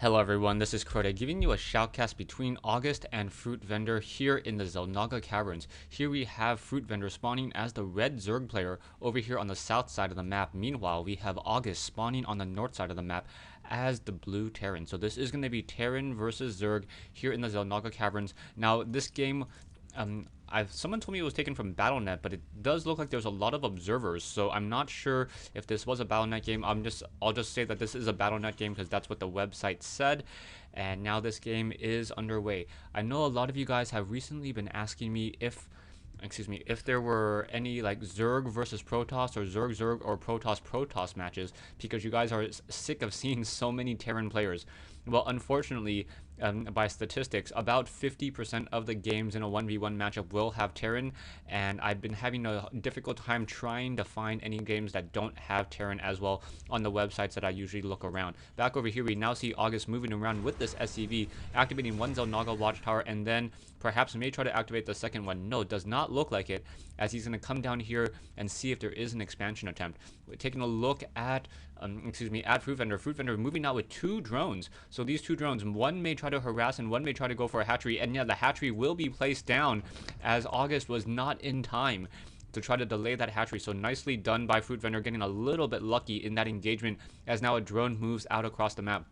Hello everyone, this is Crota giving you a shoutcast between August and FruitVendor here in the XelNaga Caverns. Here we have FruitVendor spawning as the red Zerg player over here on the south side of the map. Meanwhile, we have August spawning on the north side of the map as the blue Terran. So this is going to be Terran versus Zerg here in the XelNaga Caverns. Now this game, someone told me it was taken from Battle.net, but it does look like there's a lot of observers, so I'm not sure if this was a Battle.net game. I'll just say that this is a Battle.net game because that's what the website said, and now this game is underway. I know a lot of you guys have recently been asking me if there were any like Zerg versus Protoss or Zerg or Protoss matches, because you guys are sick of seeing so many Terran players. Well, unfortunately, by statistics, about 50% of the games in a 1v1 matchup will have Terran, and I've been having a difficult time trying to find any games that don't have Terran as well on the websites that I usually look around. Back over here, we now see August moving around with this SCV, activating one XelNaga Watchtower, and then perhaps may try to activate the second one. No, it does not look like it, as he's going to come down here and see if there is an expansion attempt. We're taking a look at FruitVendor. FruitVendor moving out with two drones. So these two drones, one may try to harass and one may try to go for a hatchery, and yeah, the hatchery will be placed down as August was not in time to try to delay that hatchery. So nicely done by FruitVendor, getting a little bit lucky in that engagement as now a drone moves out across the map.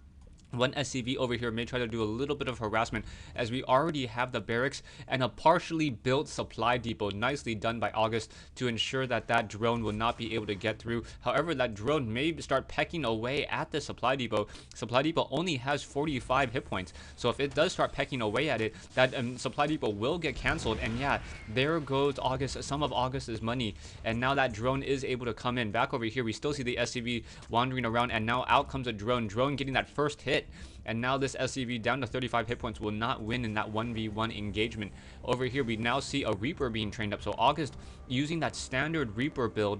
One SCV over here may try to do a little bit of harassment, as we already have the barracks and a partially built supply depot. Nicely done by August to ensure that that drone will not be able to get through. However, that drone may start pecking away at the supply depot. Supply depot only has 45 hit points, so if it does start pecking away at it, that supply depot will get cancelled. And yeah, there goes August, some of August's money, and now that drone is able to come in. Back over here, we still see the SCV wandering around, and now out comes a drone getting that first hit. And now this SCV down to 35 hit points will not win in that 1v1 engagement. Over here, we now see a Reaper being trained up. So August using that standard Reaper build,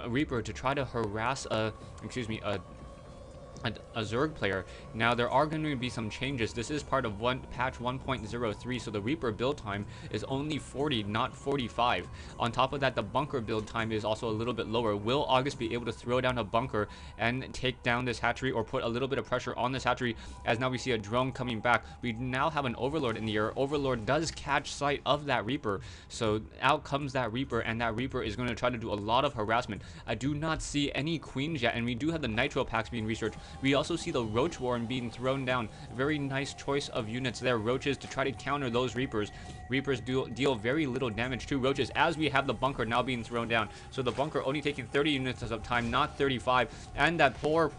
Reaper to try to harass a Zerg player. Now there are going to be some changes. This is part of patch 1.03, so the Reaper build time is only 40, not 45. On top of that, the bunker build time is also a little bit lower. Will August be able to throw down a bunker and take down this hatchery, or put a little bit of pressure on this hatchery, as now we see a drone coming back? We now have an Overlord in the air. Overlord does catch sight of that Reaper, so out comes that Reaper, and that Reaper is going to try to do a lot of harassment. I do not see any queens yet, and we do have the nitro packs being researched. We also see the Roach Warren being thrown down. Very nice choice of units there. Roaches to try to counter those Reapers. Reapers deal very little damage to Roaches, as we have the bunker now being thrown down. So the bunker only taking 30 units of time, not 35. And that poor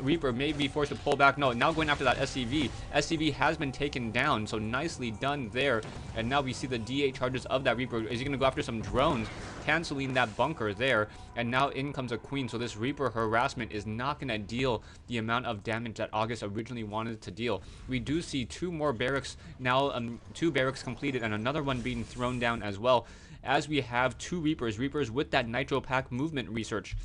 Reaper may be forced to pull back. No, now going after that SCV. SCV has been taken down, so nicely done there. And now we see the D8 charges of that Reaper. Is he going to go after some drones, canceling that bunker there? And now in comes a queen, so this Reaper harassment is not going to deal the amount of damage that August originally wanted to deal. We do see two more barracks now, two barracks completed, and another one being thrown down as well, as we have two Reapers with that nitro pack movement research.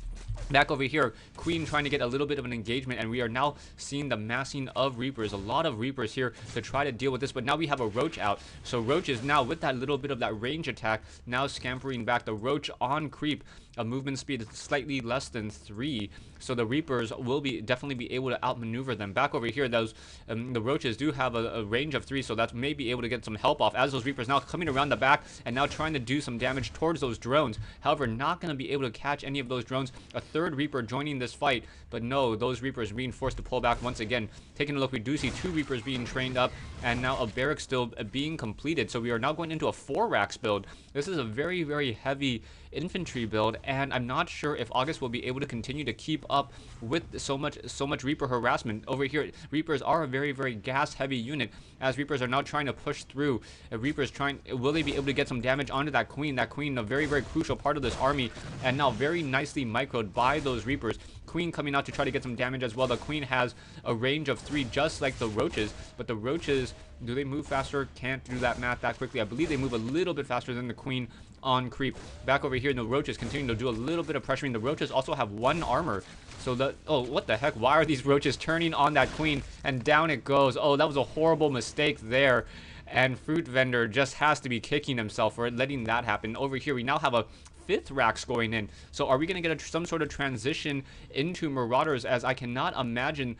Back over here, Queen trying to get a little bit of an engagement, and we are now seeing the massing of Reapers. A lot of Reapers here to try to deal with this, but now we have a Roach out. So Roach is now, with that little bit of that range attack, now scampering back. The Roach on creep, a movement speed slightly less than 3, so the Reapers will definitely be able to outmaneuver them. Back over here, those the Roaches do have a range of 3, so that may be able to get some help off, as those Reapers now coming around the back and now trying to do some damage towards those drones. However, not going to be able to catch any of those drones. A third Reaper joining this fight, but no, those Reapers being forced to pull back once again. Taking a look, we do see two Reapers being trained up, and now a barrack still being completed. So we are now going into a 4 racks build. This is a very, very heavy infantry build, and I'm not sure if August will be able to continue to keep up with so much Reaper harassment. Over here, Reapers are a very, very gas heavy unit, as Reapers are now trying to push through. Reapers will they be able to get some damage onto that Queen? That Queen, a very, very crucial part of this army, and now very nicely microed by those Reapers. Queen coming out to try to get some damage as well. The Queen has a range of 3, just like the Roaches, but the Roaches, do they move faster? Can't do that math that quickly. I believe they move a little bit faster than the Queen on creep. Back over here, the Roaches continue to do a little bit of pressuring. The Roaches also have 1 armor. So oh, what the heck? Why are these Roaches turning on that Queen? And down it goes. Oh, that was a horrible mistake there. And FruitVendor just has to be kicking himself for letting that happen. Over here, we now have a 5th racks going in. So are we going to get some sort of transition into Marauders, as I cannot imagine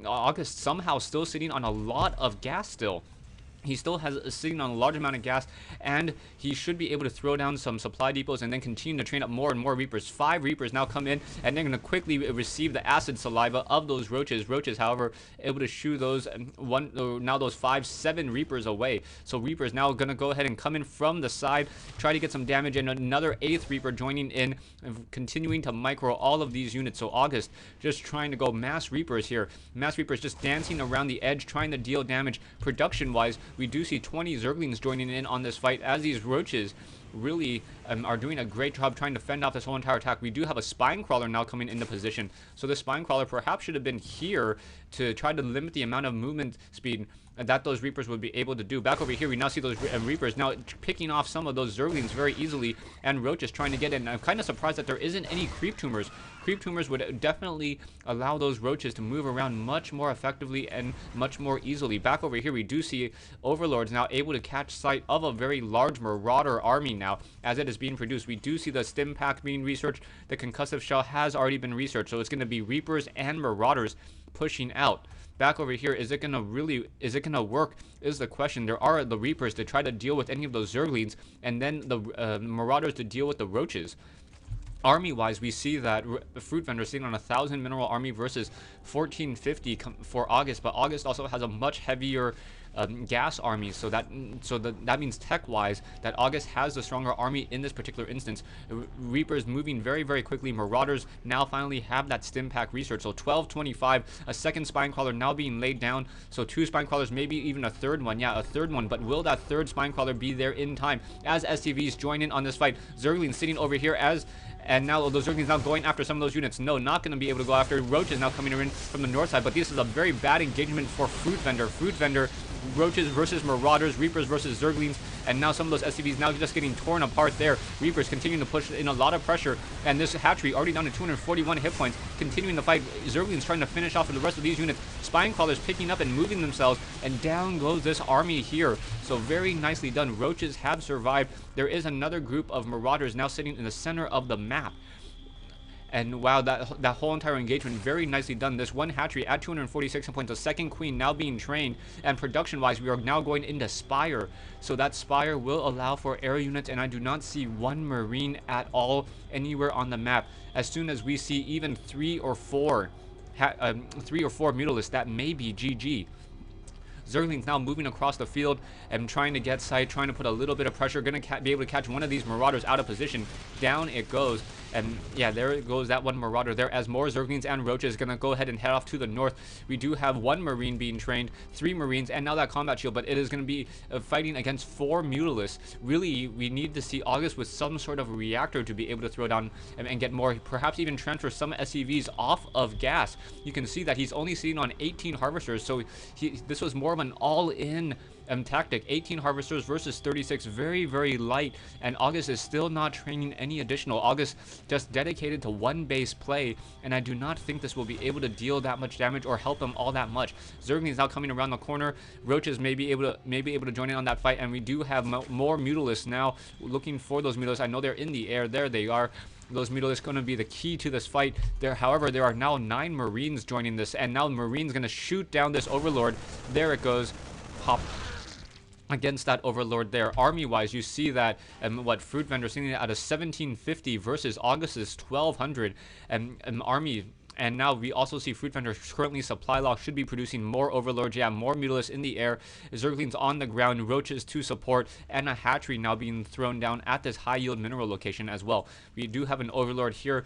August somehow still sitting on a lot of gas still. He still has sitting on a large amount of gas, and he should be able to throw down some supply depots and then continue to train up more and more Reapers. 5 Reapers now come in, and they're going to quickly receive the acid saliva of those Roaches. Roaches, however, able to shoo those now those 7 Reapers away. So Reapers now going to go ahead and come in from the side, try to get some damage, and another 8th Reaper joining in, continuing to micro all of these units. So August just trying to go mass Reapers here. Mass Reapers just dancing around the edge, trying to deal damage. Production-wise, we do see 20 Zerglings joining in on this fight, as these Roaches really are doing a great job trying to fend off this whole entire attack. We do have a Spine Crawler now coming into position, so the Spine Crawler perhaps should have been here to try to limit the amount of movement speed that those Reapers would be able to do. Back over here, we now see those Reapers now picking off some of those Zerglings very easily, and Roaches trying to get in. I'm kind of surprised that there isn't any Creep Tumors. Creep Tumors would definitely allow those Roaches to move around much more effectively and much more easily. Back over here, we do see Overlords now able to catch sight of a very large Marauder army now as it is being produced. We do see the Stim Pack being researched. The Concussive Shell has already been researched, so it's going to be Reapers and Marauders pushing out. Back over here, is it gonna work is the question. There are the Reapers to try to deal with any of those Zerglings, and then the Marauders to deal with the Roaches. Army-wise, we see that FruitVendor sitting on 1,000 mineral army versus 1450 for August, but August also has a much heavier gas army, so that means tech-wise that August has the stronger army in this particular instance. Reapers moving very, very quickly. Marauders now finally have that Stim Pack research. So 1225, a second Spine Crawler now being laid down. So 2 Spine Crawlers, maybe even a third one. Yeah, a third one. But will that third Spine Crawler be there in time as SCVs join in on this fight? Zerglings sitting over here and now those Zerglings now going after some of those units. No, not going to be able to go after. Roaches now coming in from the north side, but this is a very bad engagement for FruitVendor. FruitVendor, Roaches versus Marauders, Reapers versus Zerglings, and now some of those SCVs now just getting torn apart there. Reapers continuing to push in a lot of pressure, and this hatchery already down to 241 hit points, continuing to fight. Zerglings trying to finish off the rest of these units. Spine Crawlers picking up and moving themselves, and down goes this army here. So very nicely done. Roaches have survived. There is another group of Marauders now sitting in the center of the map. And wow, that whole entire engagement, very nicely done. This one hatchery at 246 points, a second queen now being trained, and production-wise, we are now going into Spire. So that Spire will allow for air units, and I do not see one Marine at all anywhere on the map. As soon as we see even 3 or 4 Mutalists, that may be GG. Zerglings now moving across the field and trying to get sight, trying to put a little bit of pressure. Going to be able to catch one of these Marauders out of position. Down it goes. And yeah, there goes that one Marauder there, as more Zerglings and Roaches going to go ahead and head off to the north. We do have 1 Marine being trained, 3 Marines, and now that combat shield, but it is going to be fighting against 4 Mutalisks. Really, we need to see August with some sort of reactor to be able to throw down and get more, perhaps even transfer some SCVs off of gas. You can see that he's only sitting on 18 Harvesters, so this was more of an all-in tactic. 18 Harvesters versus 36, very, very light, and August is still not training any additional. August just dedicated to 1 base play, and I do not think this will be able to deal that much damage or help him all that much. Zerglings now coming around the corner. Roaches may be able to join in on that fight, and we do have more Mutalisks now looking for those Mutalisks. I know they're in the air. There they are. Those Mutalisks going to be the key to this fight. However, there are now 9 Marines joining this, and now Marines going to shoot down this Overlord. There it goes. Pop against that Overlord there. Army-wise, you see that FruitVendor sitting at a 1750 versus August's 1200 army. And now we also see FruitVendor currently supply lock, should be producing more Overlords. Yeah, more Mutalisks in the air, Zerglings on the ground, Roaches to support, and a hatchery now being thrown down at this high yield mineral location as well. We do have an Overlord here,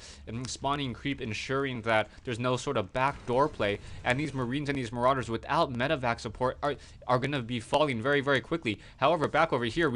spawning creep, ensuring that there's no sort of backdoor play, and these Marines and these Marauders without medevac support are going to be falling very, very quickly. However, back over here,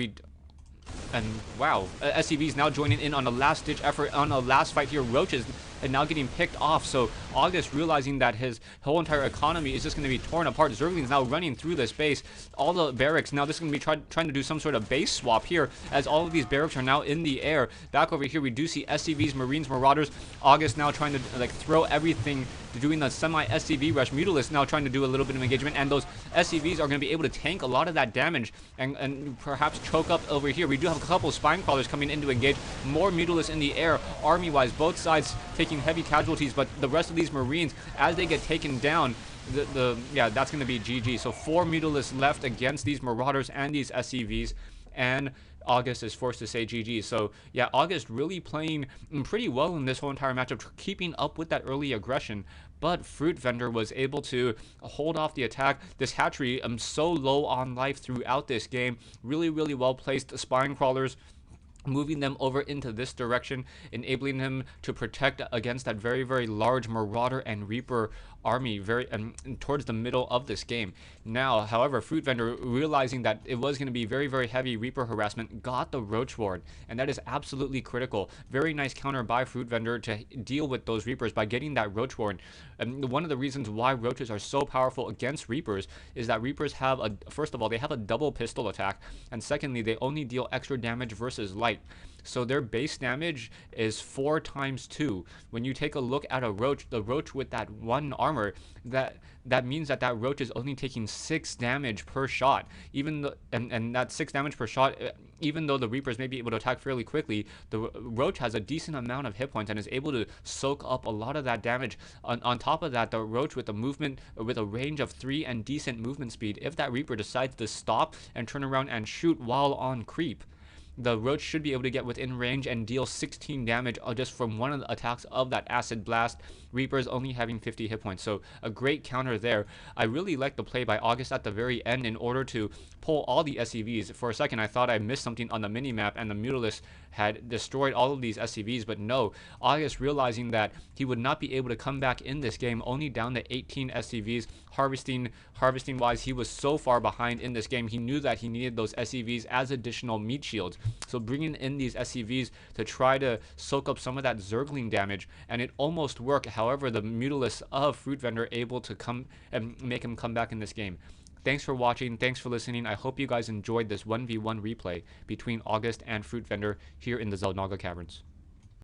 wow, SCVs now joining in on a last-ditch effort, on a last fight here. Roaches and now getting picked off. So August realizing that his whole entire economy is just going to be torn apart. Zerglings now running through this base, all the barracks. Now this is going to be trying to do some sort of base swap here, as all of these barracks are now in the air. Back over here we do see SCVs, Marines, Marauders. August now trying to like throw everything, doing the semi-SCV rush. Mutalisk now trying to do a little bit of engagement, and those SCVs are going to be able to tank a lot of that damage and perhaps choke up over here. We do have a couple spine crawlers coming in to engage. More Mutalisks in the air, army-wise, both sides taking heavy casualties, but the rest of these Marines, as they get taken down, yeah, that's going to be GG. So 4 Mutalisks left against these Marauders and these SCVs, and August is forced to say GG. So yeah, August really playing pretty well in this whole entire matchup, keeping up with that early aggression. But FruitVendor was able to hold off the attack. This hatchery so low on life throughout this game. Really, really well placed spine crawlers, moving them over into this direction, enabling him to protect against that very, very large Marauder and Reaper army towards the middle of this game. Now, however, FruitVendor, realizing that it was going to be very, very heavy Reaper harassment, got the Roach ward, and that is absolutely critical. Very nice counter by FruitVendor to deal with those Reapers by getting that Roach ward. And one of the reasons why Roaches are so powerful against Reapers is that Reapers have first of all, they have a double pistol attack, and secondly, they only deal extra damage versus light. So their base damage is 4 times 2. When you take a look at a Roach, the Roach with that 1 armor, that means that Roach is only taking 6 damage per shot. Even though, and that 6 damage per shot, even though the Reapers may be able to attack fairly quickly, the Roach has a decent amount of hit points and is able to soak up a lot of that damage. On top of that, the Roach with a movement, with a range of 3 and decent movement speed, if that Reaper decides to stop and turn around and shoot while on creep, the Roach should be able to get within range and deal 16 damage just from one of the attacks of that Acid Blast. Reapers only having 50 hit points, so a great counter there. I really like the play by August at the very end in order to pull all the SCVs. For a second, I thought I missed something on the minimap and the Mutalisk had destroyed all of these SCVs, but no. August realizing that he would not be able to come back in this game, only down to 18 SCVs. Harvesting wise, he was so far behind in this game. He knew that he needed those SCVs as additional meat shields. So bringing in these SCVs to try to soak up some of that Zergling damage, and it almost worked. However, the Mutalisk of FruitVendor able to come and make him come back in this game. Thanks for watching. Thanks for listening. I hope you guys enjoyed this 1v1 replay between August and FruitVendor here in the XelNaga Caverns.